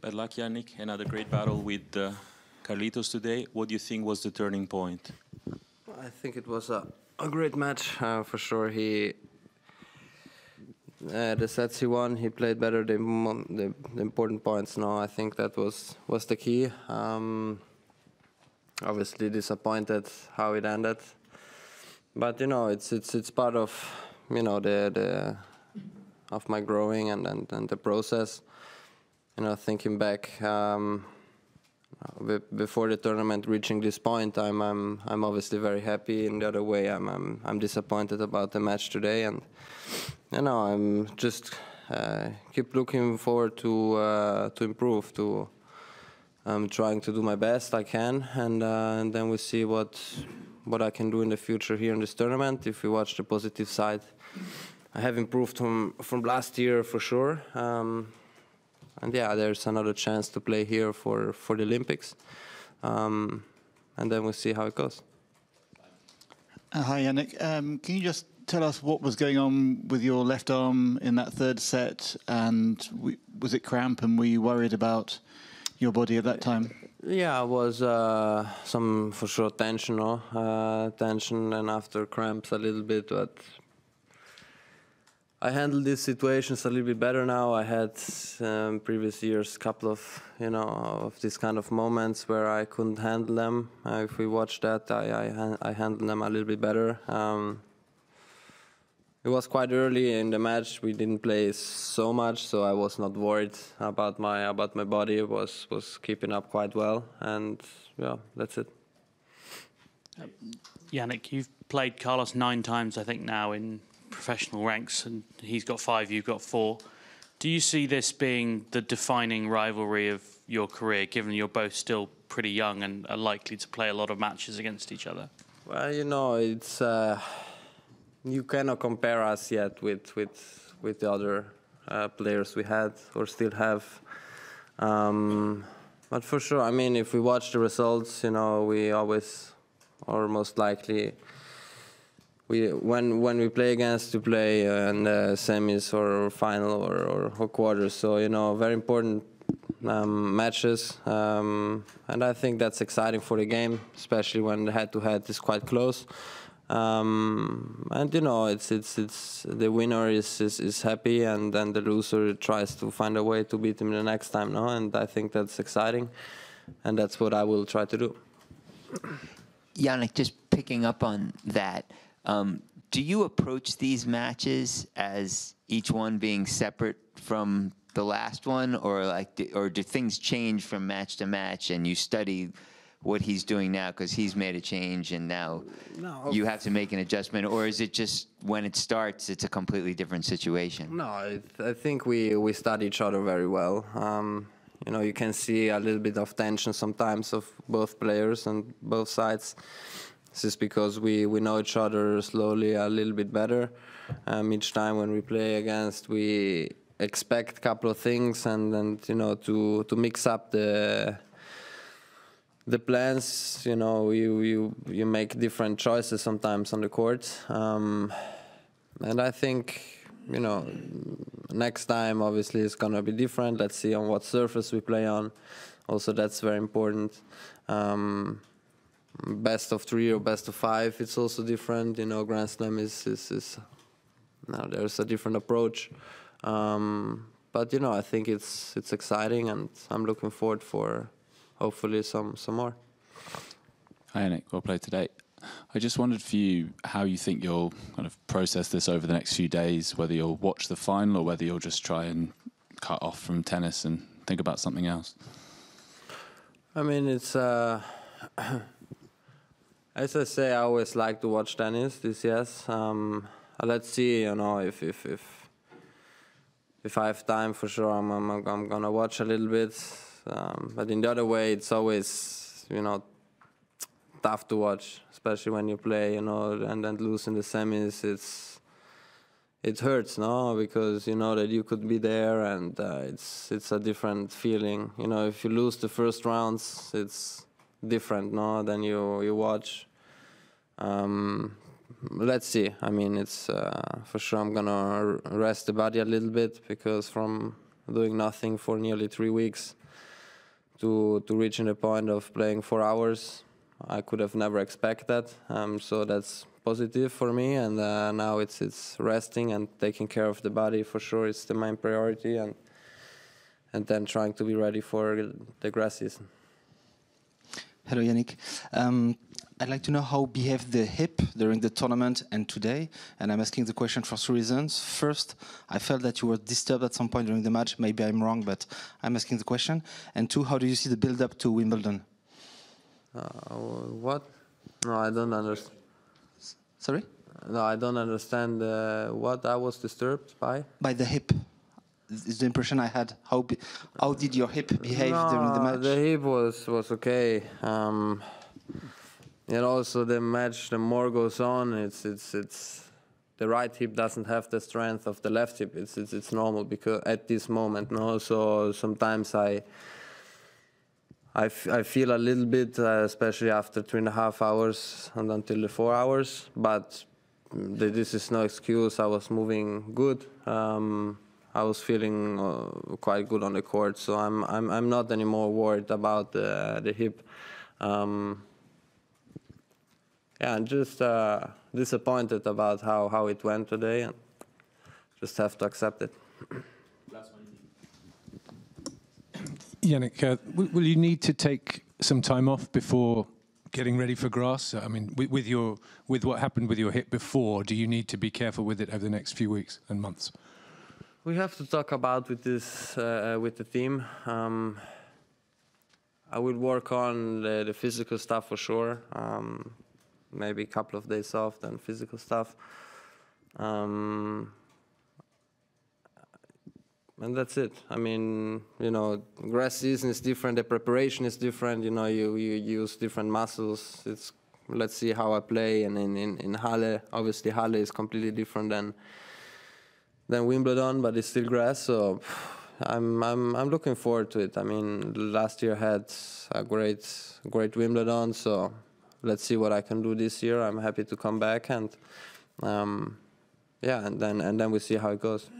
Bad luck, Jannik. Another great battle with Carlitos today. What do you think was the turning point? I think it was a great match, for sure. The sets he won, he played better the important points. No, I think that was the key. Obviously disappointed how it ended, but you know it's part of the of my growing and the process. You know, thinking back before the tournament, reaching this point, I'm obviously very happy. In the other way, I'm disappointed about the match today, and you know I'm just keep looking forward to improve. I'm trying to do my best I can, and then we'll see what I can do in the future here in this tournament. If we watch the positive side, I have improved from last year for sure. And yeah, there's another chance to play here for the Olympics, and then we'll see how it goes. Hi, Jannik. Can you just tell us what was going on with your left arm in that third set, and was it cramp, and were you worried about your body at that time? Yeah, it was some, for sure, tension, tension, and after cramps a little bit, but I handle these situations a little bit better now. I had previous years couple of of these kind of moments where I couldn't handle them. If we watch that, I handle them a little bit better. It was quite early in the match. We didn't play so much, so I was not worried about my body. It was keeping up quite well, and yeah, that's it. Jannik, you've played Carlos 9 times, I think, now in professional ranks, and he's got 5, you've got 4. Do you see this being the defining rivalry of your career, given you're both still pretty young and are likely to play a lot of matches against each other? Well, you know, it's you cannot compare us yet with the other players we had or still have. But for sure, I mean, if we watch the results, you know, we always, or most likely, when we play against, to play in the semis or final or quarters. So, you know, very important matches, and I think that's exciting for the game, especially when the head-to-head is quite close. And you know, it's the winner is happy, and then the loser tries to find a way to beat him the next time. No, and I think that's exciting, and that's what I will try to do. Jannik, just picking up on that. Do you approach these matches as each one being separate from the last one, or do things change from match to match, and you study what he's doing now because he's made a change and now you have to make an adjustment, or is it just when it starts it's a completely different situation? No, I think we study each other very well. You know, you can see a little bit of tension sometimes of both players and both sides. This is because we know each other slowly a little bit better. Each time when we play against, we expect a couple of things, and you know, to mix up the plans. You know, you make different choices sometimes on the court, and I think, you know, next time obviously it's gonna be different. Let's see on what surface we play on. Also, that's very important. Best of 3 or best of 5, it's also different. You know, Grand Slam is now there's a different approach. But you know, I think it's exciting, and I'm looking forward for hopefully some more. Hi, Jannik. Well played today. I just wondered for you how you think you'll kind of process this over the next few days, whether you'll watch the final or whether you'll just try and cut off from tennis and think about something else. I mean, it's as I say, I always like to watch tennis. Yes. Let's see. You know, if I have time, for sure, I'm gonna watch a little bit. But in the other way, it's always, you know, tough to watch, especially when you play, you know, and then lose in the semis. It hurts, no, because you know that you could be there, and it's a different feeling. You know, if you lose the first rounds, it's different, no, than you watch. Let's see. I mean, it's for sure I'm gonna rest the body a little bit, because from doing nothing for nearly 3 weeks, to reaching the point of playing 4 hours. I could have never expected that, so that's positive for me. And now it's resting and taking care of the body for sure. It's the main priority, and then trying to be ready for the grass season. Hello, Jannik. I'd like to know how behaved the hip during the tournament and today. And I'm asking the question for 2 reasons. First, I felt that you were disturbed at some point during the match. Maybe I'm wrong, but I'm asking the question. And 2, how do you see the build-up to Wimbledon? What? No, I don't understand. Sorry? No, I don't understand what I was disturbed by. By the hip. Is the impression I had. How did your hip behave during the match? The hip was okay. And also the match, the more goes on, it's the right hip doesn't have the strength of the left hip. It's normal because at this moment, no. So sometimes I feel a little bit, especially after 3.5 hours and until the 4 hours. But this is no excuse. I was moving good. I was feeling quite good on the court, so I'm not anymore worried about the hip. Yeah, I'm just disappointed about how it went today, and just have to accept it. Jannik, will you need to take some time off before getting ready for grass? I mean, with what happened with your hip before, do you need to be careful with it over the next few weeks and months? We have to talk about with this with the team. I will work on the physical stuff for sure. Maybe a couple of days off, then physical stuff. And that's it. I mean, you know, grass season is different. The preparation is different. You know, you use different muscles. Let's see how I play. And in Halle, obviously Halle is completely different than Wimbledon, but it's still grass. So I'm looking forward to it. I mean, last year had a great Wimbledon. So let's see what I can do this year. I'm happy to come back, and yeah, and then we see how it goes.